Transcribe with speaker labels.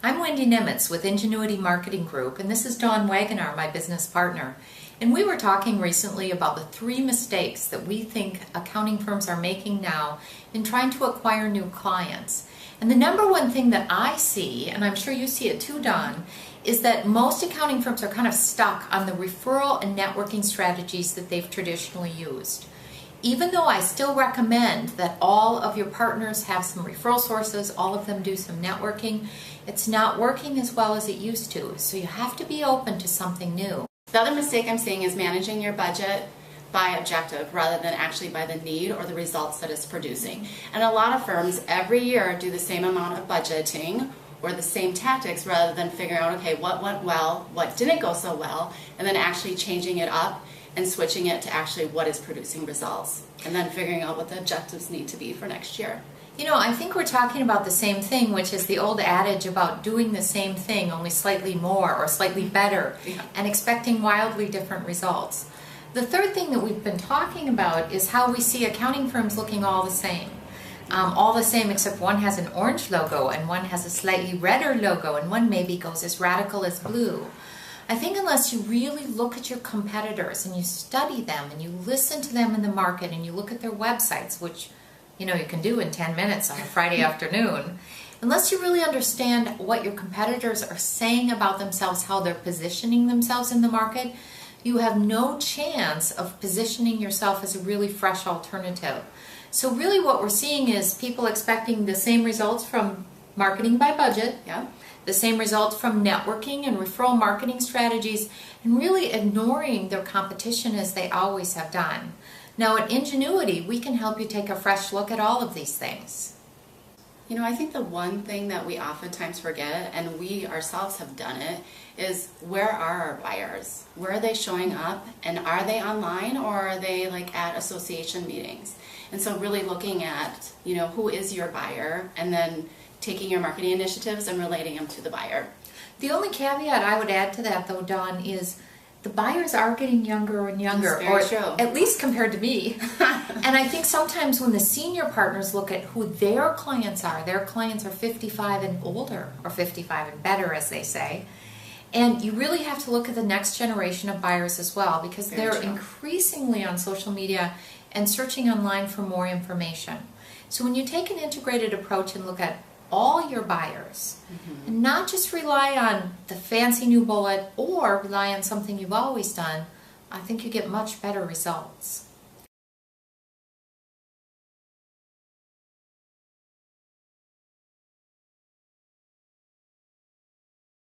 Speaker 1: I'm Wendy Nemitz with Ingenuity Marketing Group, and this is Dawn Wagoner, my business partner. And we were talking recently about the 3 mistakes that we think accounting firms are making now in trying to acquire new clients. And the number one thing that I see, and I'm sure you see it too, Dawn, is that most accounting firms are kind of stuck on the referral and networking strategies that they've traditionally used. Even though I still recommend that all of your partners have some referral sources, all of them do some networking, it's not working as well as it used to. So you have to be open to something new.
Speaker 2: The other mistake I'm seeing is managing your budget by objective rather than actually by the need or the results that it's producing. And a lot of firms every year do the same amount of budgeting or the same tactics rather than figuring out, okay, what went well, what didn't go so well, and then actually changing it up and switching it to actually what is producing results, and then figuring out what the objectives need to be for next year.
Speaker 1: You know, I think we're talking about the same thing, which is the old adage about doing the same thing, only slightly more or slightly better, and expecting wildly different results. The third thing that we've been talking about is how we see accounting firms looking all the same. All the same except one has an orange logo and one has a slightly redder logo and one maybe goes as radical as blue. I think unless you really look at your competitors and you study them and you listen to them in the market and you look at their websites, which you can do in 10 minutes on a Friday afternoon, unless you really understand what your competitors are saying about themselves, how they're positioning themselves in the market, you have no chance of positioning yourself as a really fresh alternative. So really what we're seeing is people expecting the same results from marketing by budget, the same results from networking and referral marketing strategies, and really ignoring their competition as they always have done. Now at Ingenuity, we can help you take a fresh look at all of these things.
Speaker 2: I think the one thing that we oftentimes forget, and we ourselves have done it, is where are our buyers? Where are they showing up? And are they online or are they like at association meetings? And so really looking at, who is your buyer, and then taking your marketing initiatives and relating them to the buyer.
Speaker 1: The only caveat I would add to that, though, Dawn, is the buyers are getting younger and younger,
Speaker 2: or
Speaker 1: at least compared to me. And I think sometimes when the senior partners look at who their clients are 55 and older, or 55 and better, as they say. And you really have to look at the next generation of buyers as well, because they're increasingly on social media and searching online for more information. So when you take an integrated approach and look at all your buyers, and not just rely on the fancy new bullet or rely on something you've always done, I think you get much better results.